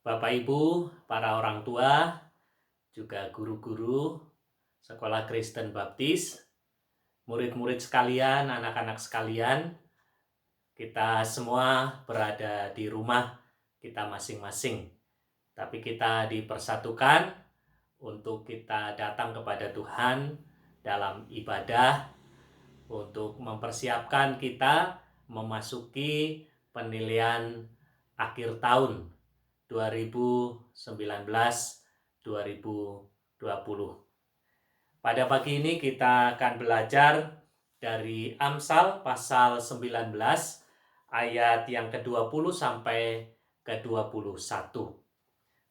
Bapak Ibu, para orang tua, juga guru-guru Sekolah Kristen Baptis, murid-murid sekalian, anak-anak sekalian, kita semua berada di rumah kita masing-masing. Tapi kita dipersatukan untuk kita datang kepada Tuhan dalam ibadah untuk mempersiapkan kita memasuki penilaian akhir tahun 2019-2020. Pada pagi ini kita akan belajar dari Amsal pasal 19 ayat yang ke-20 sampai ke-21.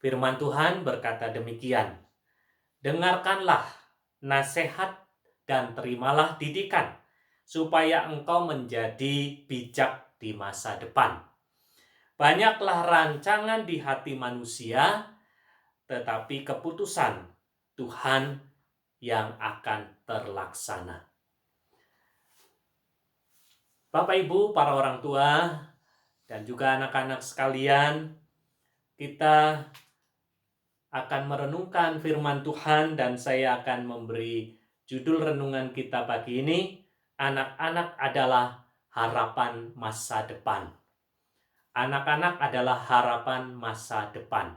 Firman Tuhan berkata demikian, "Dengarkanlah nasihat dan terimalah didikan, supaya engkau menjadi bijak di masa depan. Banyaklah rancangan di hati manusia, tetapi keputusan Tuhan yang akan terlaksana." Bapak Ibu, para orang tua, dan juga anak-anak sekalian, kita akan merenungkan firman Tuhan dan saya akan memberi judul renungan kita pagi ini, anak-anak adalah harapan masa depan. Anak-anak adalah harapan masa depan.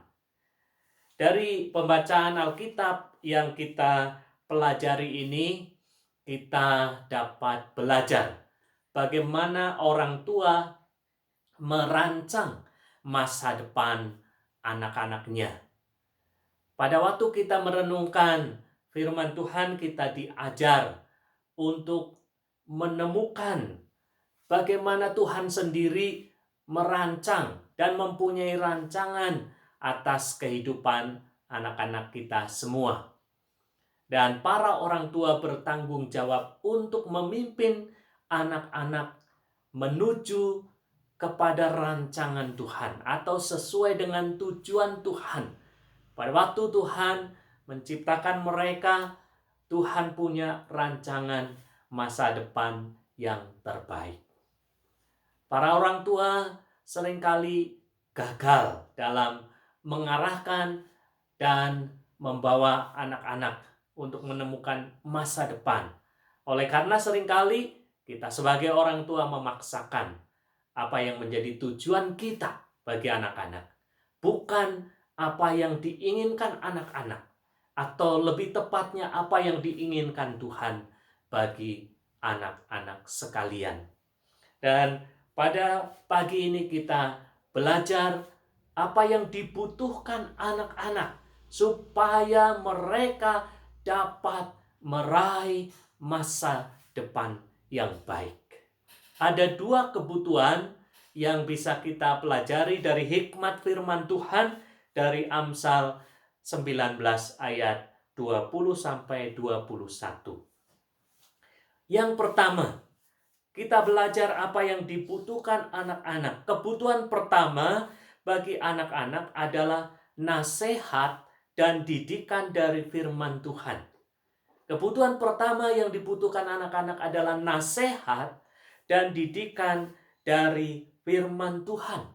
Dari pembacaan Alkitab yang kita pelajari ini, kita dapat belajar bagaimana orang tua merancang masa depan anak-anaknya. Pada waktu kita merenungkan firman Tuhan, kita diajar untuk menemukan bagaimana Tuhan sendiri merancang dan mempunyai rancangan atas kehidupan anak-anak kita semua. Dan para orang tua bertanggung jawab untuk memimpin anak-anak menuju kepada rancangan Tuhan atau sesuai dengan tujuan Tuhan. Pada waktu Tuhan menciptakan mereka, Tuhan punya rancangan masa depan yang terbaik. Para orang tua seringkali gagal dalam mengarahkan dan membawa anak-anak untuk menemukan masa depan. Oleh karena seringkali kita sebagai orang tua memaksakan apa yang menjadi tujuan kita bagi anak-anak, bukan apa yang diinginkan anak-anak, atau lebih tepatnya apa yang diinginkan Tuhan bagi anak-anak sekalian. Dan pada pagi ini kita belajar apa yang dibutuhkan anak-anak supaya mereka dapat meraih masa depan yang baik. Ada dua kebutuhan yang bisa kita pelajari dari hikmat firman Tuhan dari Amsal 19 ayat 20 sampai 21. Yang pertama, kita belajar apa yang dibutuhkan anak-anak. Kebutuhan pertama bagi anak-anak adalah nasihat dan didikan dari firman Tuhan. Kebutuhan pertama yang dibutuhkan anak-anak adalah nasihat dan didikan dari firman Tuhan.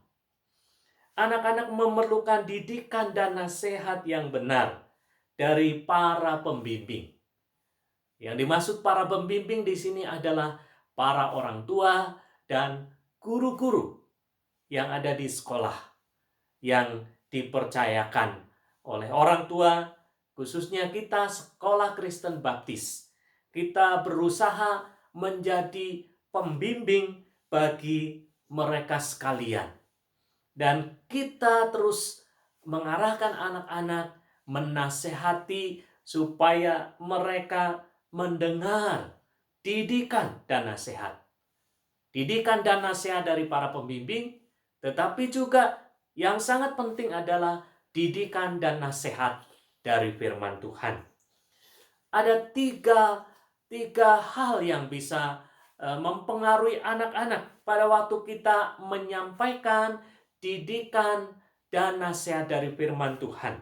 Anak-anak memerlukan didikan dan nasihat yang benar dari para pembimbing. Yang dimaksud para pembimbing di sini adalah para orang tua dan guru-guru yang ada di sekolah, yang dipercayakan oleh orang tua, khususnya kita Sekolah Kristen Baptis. Kita berusaha menjadi pembimbing bagi mereka sekalian. Dan kita terus mengarahkan anak-anak, menasehati supaya mereka mendengar didikan dan nasihat. Didikan dan nasihat dari para pembimbing, tetapi juga yang sangat penting adalah didikan dan nasihat dari firman Tuhan. Ada tiga hal yang bisa mempengaruhi anak-anak pada waktu kita menyampaikan didikan dan nasihat dari firman Tuhan.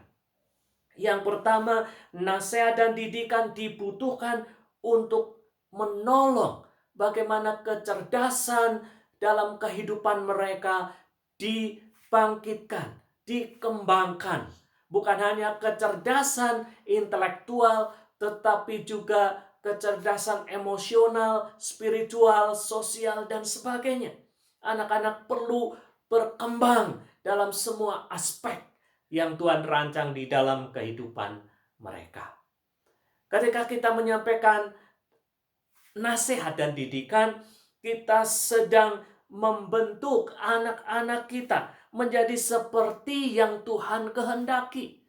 Yang pertama, nasihat dan didikan dibutuhkan untuk menolong bagaimana kecerdasan dalam kehidupan mereka dibangkitkan dikembangkan. Bukan hanya kecerdasan intelektual, tetapi juga kecerdasan emosional, spiritual, sosial, dan sebagainya. Anak-anak perlu berkembang dalam semua aspek yang Tuhan rancang di dalam kehidupan mereka. Ketika kita menyampaikan nasihat dan didikan, kita sedang membentuk anak-anak kita menjadi seperti yang Tuhan kehendaki.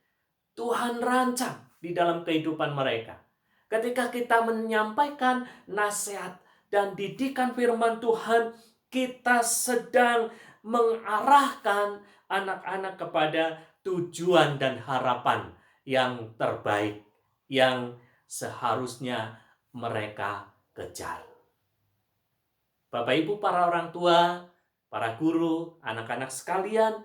Tuhan rancang di dalam kehidupan mereka. Ketika kita menyampaikan nasihat dan didikan firman Tuhan, kita sedang mengarahkan anak-anak kepada tujuan dan harapan yang terbaik yang seharusnya mereka kejar. Bapak Ibu, para orang tua, para guru, anak-anak sekalian,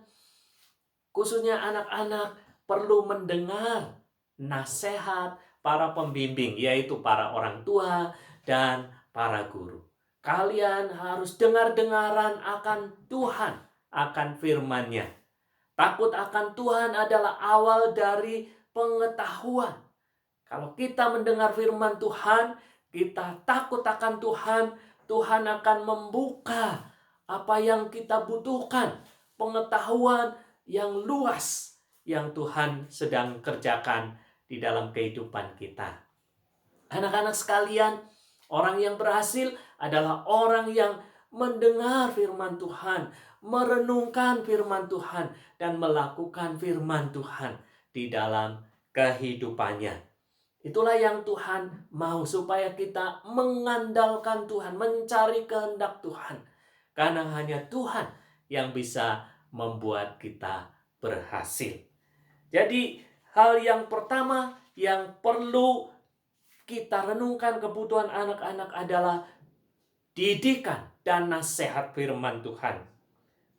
khususnya anak-anak perlu mendengar nasihat para pembimbing, yaitu para orang tua dan para guru. Kalian harus dengar-dengaran akan Tuhan, akan firman-Nya. Takut akan Tuhan adalah awal dari pengetahuan. Kalau kita mendengar firman Tuhan, kita takut akan Tuhan, Tuhan akan membuka apa yang kita butuhkan, pengetahuan yang luas yang Tuhan sedang kerjakan di dalam kehidupan kita. Anak-anak sekalian, orang yang berhasil adalah orang yang mendengar firman Tuhan, merenungkan firman Tuhan, dan melakukan firman Tuhan di dalam kehidupannya. Itulah yang Tuhan mau, supaya kita mengandalkan Tuhan, mencari kehendak Tuhan. Karena hanya Tuhan yang bisa membuat kita berhasil. Jadi hal yang pertama yang perlu kita renungkan kebutuhan anak-anak adalah didikan dan nasihat firman Tuhan.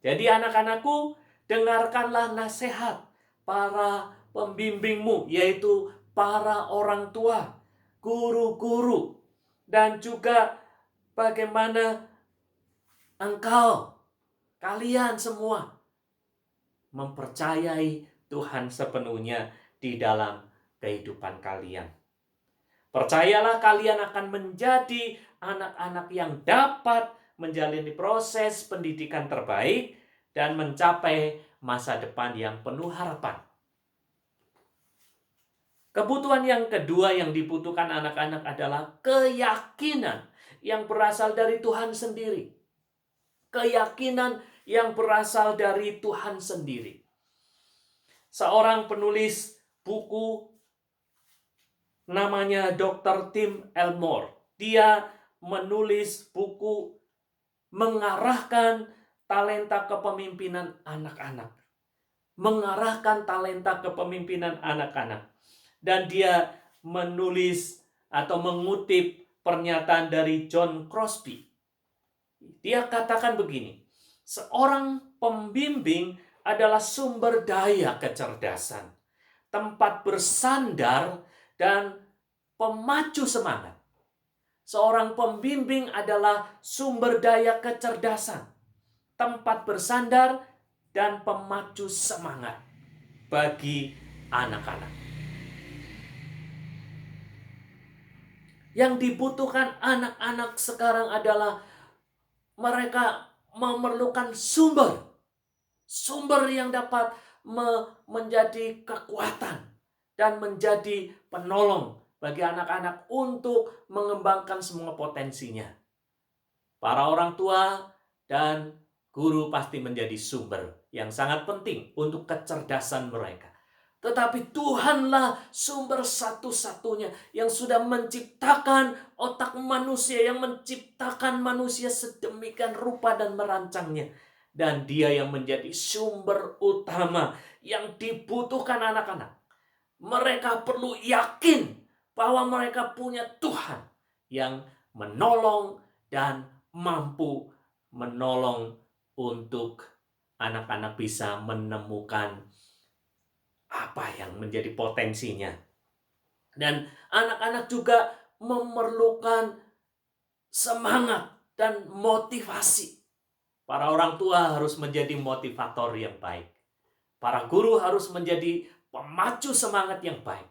Jadi anak-anakku, dengarkanlah nasihat para pembimbingmu, yaitu para orang tua, guru-guru, dan juga bagaimana kalian semua mempercayai Tuhan sepenuhnya di dalam kehidupan kalian. Percayalah, kalian akan menjadi anak-anak yang dapat menjalani proses pendidikan terbaik dan mencapai masa depan yang penuh harapan. Kebutuhan yang kedua yang dibutuhkan anak-anak adalah keyakinan yang berasal dari Tuhan sendiri. Keyakinan yang berasal dari Tuhan sendiri. Seorang penulis buku namanya Dr. Tim Elmore. Dia menulis buku mengarahkan talenta kepemimpinan anak-anak. Mengarahkan talenta kepemimpinan anak-anak. Dan dia menulis atau mengutip pernyataan dari John Crosby. Dia katakan begini, seorang pembimbing adalah sumber daya kecerdasan, tempat bersandar, dan pemacu semangat. Seorang pembimbing adalah sumber daya kecerdasan, tempat bersandar, dan pemacu semangat bagi anak-anak. Yang dibutuhkan anak-anak sekarang adalah mereka memerlukan sumber yang dapat menjadi kekuatan dan menjadi penolong bagi anak-anak untuk mengembangkan semua potensinya. Para orang tua dan guru pasti menjadi sumber yang sangat penting untuk kecerdasan mereka. Tetapi Tuhanlah sumber satu-satunya yang sudah menciptakan otak manusia, yang menciptakan manusia sedemikian rupa dan merancangnya. Dan Dia yang menjadi sumber utama yang dibutuhkan anak-anak. Mereka perlu yakin bahwa mereka punya Tuhan yang menolong dan mampu menolong untuk anak-anak bisa menemukan apa yang menjadi potensinya. Dan anak-anak juga memerlukan semangat dan motivasi. Para orang tua harus menjadi motivator yang baik. Para guru harus menjadi pemacu semangat yang baik.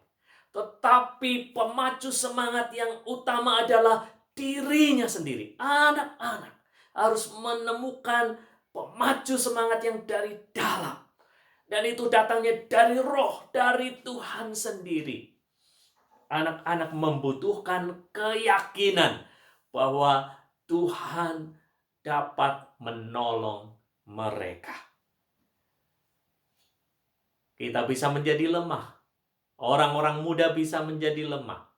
Tetapi pemacu semangat yang utama adalah dirinya sendiri. Anak-anak harus menemukan pemacu semangat yang dari dalam. Dan itu datangnya dari roh, dari Tuhan sendiri. Anak-anak membutuhkan keyakinan bahwa Tuhan dapat menolong mereka. Kita bisa menjadi lemah. Orang-orang muda bisa menjadi lemah.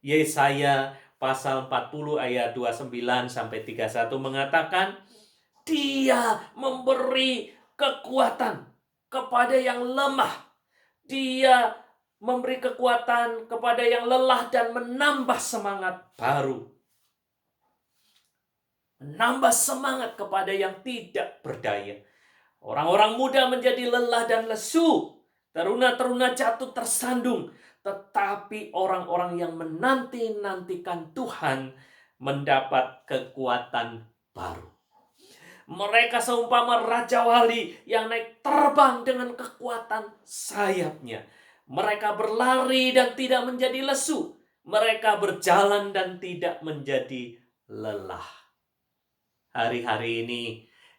Yesaya pasal 40 ayat 29 sampai 31 mengatakan, Dia memberi kekuatan kepada yang lemah. Dia memberi kekuatan kepada yang lelah dan menambah semangat baru. Menambah semangat kepada yang tidak berdaya. Orang-orang muda menjadi lelah dan lesu. Teruna-teruna jatuh tersandung. Tetapi orang-orang yang menanti-nantikan Tuhan mendapat kekuatan baru. Mereka seumpama Raja Wali yang naik terbang dengan kekuatan sayapnya. Mereka berlari dan tidak menjadi lesu. Mereka berjalan dan tidak menjadi lelah. Hari-hari ini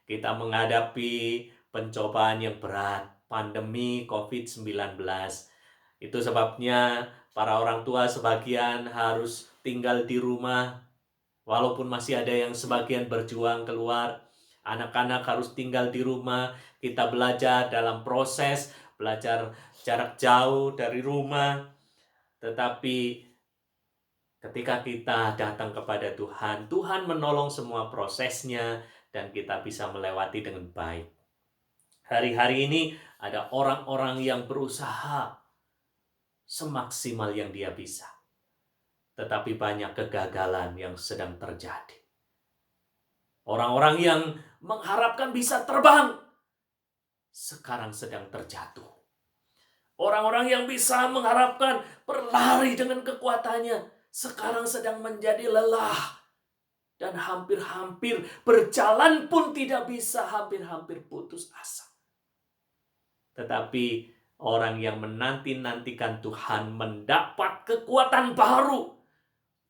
kita menghadapi pencobaan yang berat, pandemi COVID-19. Itu sebabnya para orang tua sebagian harus tinggal di rumah. Walaupun masih ada yang sebagian berjuang keluar, anak-anak harus tinggal di rumah. Kita belajar dalam proses, belajar jarak jauh dari rumah. Tetapi ketika kita datang kepada Tuhan, Tuhan menolong semua prosesnya dan kita bisa melewati dengan baik. Hari-hari ini ada orang-orang yang berusaha semaksimal yang dia bisa. Tetapi banyak kegagalan yang sedang terjadi. Orang-orang yang mengharapkan bisa terbang, sekarang sedang terjatuh. Orang-orang yang bisa mengharapkan berlari dengan kekuatannya, sekarang sedang menjadi lelah. Dan hampir-hampir berjalan pun tidak bisa, hampir-hampir putus asa. Tetapi orang yang menanti-nantikan Tuhan mendapat kekuatan baru.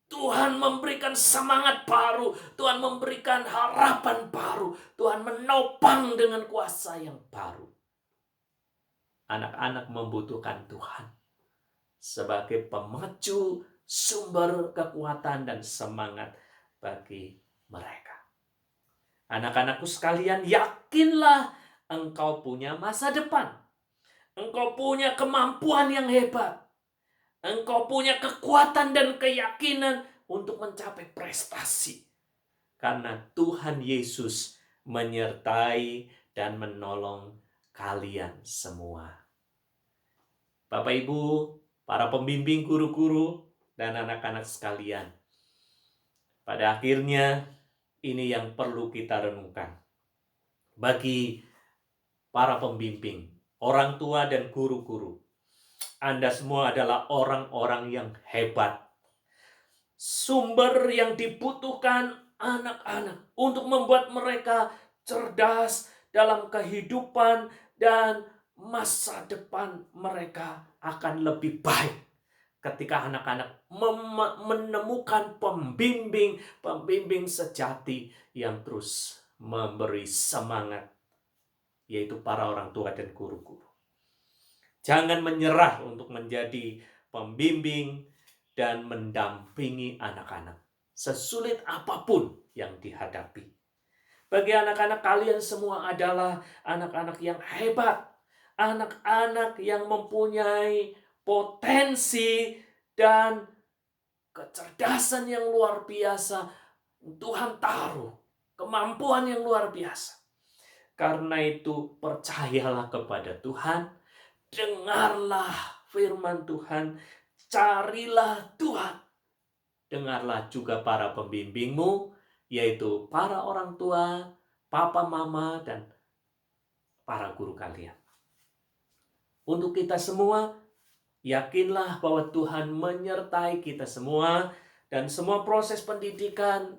Tuhan memberikan semangat baru. Tuhan memberikan harapan baru. Tuhan menopang dengan kuasa yang baru. Anak-anak membutuhkan Tuhan sebagai pemacu, sumber kekuatan dan semangat bagi mereka. Anak-anakku sekalian, yakinlah engkau punya masa depan. Engkau punya kemampuan yang hebat. Engkau punya kekuatan dan keyakinan untuk mencapai prestasi. Karena Tuhan Yesus menyertai dan menolong kalian semua. Bapak Ibu, para pembimbing, guru-guru, dan anak-anak sekalian. Pada akhirnya, ini yang perlu kita renungkan. Bagi para pembimbing, orang tua dan guru-guru, Anda semua adalah orang-orang yang hebat. Sumber yang dibutuhkan anak-anak untuk membuat mereka cerdas dalam kehidupan dan masa depan mereka akan lebih baik ketika anak-anak menemukan pembimbing sejati yang terus memberi semangat, yaitu para orang tua dan guru-guru. Jangan menyerah untuk menjadi pembimbing dan mendampingi anak-anak, sesulit apapun yang dihadapi. Bagi anak-anak, kalian semua adalah anak-anak yang hebat, anak-anak yang mempunyai potensi dan kecerdasan yang luar biasa. Tuhan taruh kemampuan yang luar biasa. Karena itu, percayalah kepada Tuhan, dengarlah firman Tuhan, carilah Tuhan. Dengarlah juga para pembimbingmu, yaitu para orang tua, papa, mama, dan para guru kalian. Untuk kita semua, yakinlah bahwa Tuhan menyertai kita semua dan semua proses pendidikan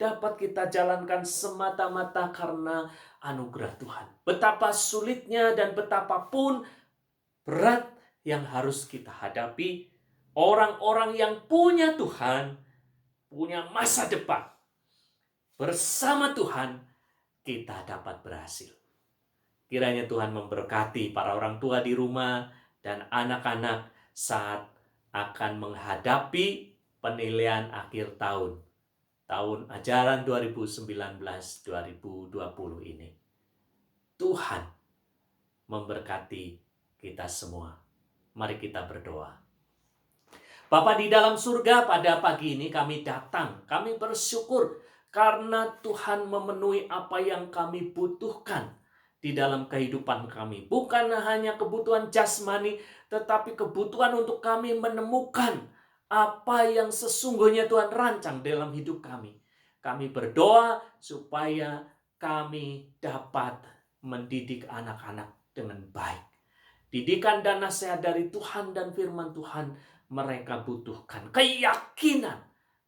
dapat kita jalankan semata-mata karena anugerah Tuhan. Betapa sulitnya dan betapapun berat yang harus kita hadapi, orang-orang yang punya Tuhan, punya masa depan. Bersama Tuhan, kita dapat berhasil. Kiranya Tuhan memberkati para orang tua di rumah dan anak-anak saat akan menghadapi penilaian akhir tahun ajaran 2019-2020 ini. Tuhan memberkati kita semua. Mari kita berdoa. Bapa di dalam surga, pada pagi ini kami datang, kami bersyukur karena Tuhan memenuhi apa yang kami butuhkan di dalam kehidupan kami. Bukan hanya kebutuhan jasmani, tetapi kebutuhan untuk kami menemukan apa yang sesungguhnya Tuhan rancang dalam hidup kami. Kami berdoa supaya kami dapat mendidik anak-anak dengan baik. Didikan dan nasihat dari Tuhan dan firman Tuhan mereka butuhkan. Keyakinan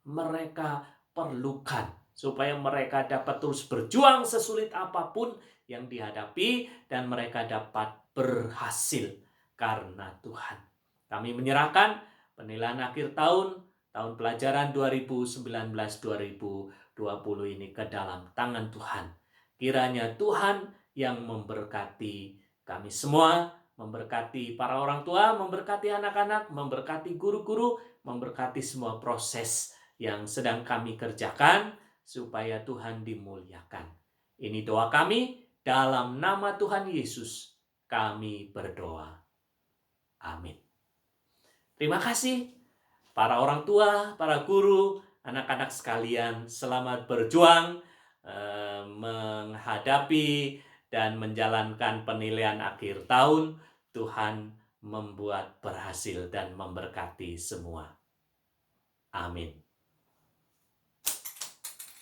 mereka perlukan supaya mereka dapat terus berjuang sesulit apapun yang dihadapi dan mereka dapat berhasil karena Tuhan. Kami menyerahkan penilaian akhir tahun pelajaran 2019-2020 ini ke dalam tangan Tuhan. Kiranya Tuhan yang memberkati kami semua, memberkati para orang tua, memberkati anak-anak, memberkati guru-guru, memberkati semua proses yang sedang kami kerjakan supaya Tuhan dimuliakan. Ini doa kami, dalam nama Tuhan Yesus kami berdoa. Amin. Terima kasih para orang tua, para guru, anak-anak sekalian, selamat berjuang menghadapi dan menjalankan penilaian akhir tahun. Tuhan membuat berhasil dan memberkati semua. Amin.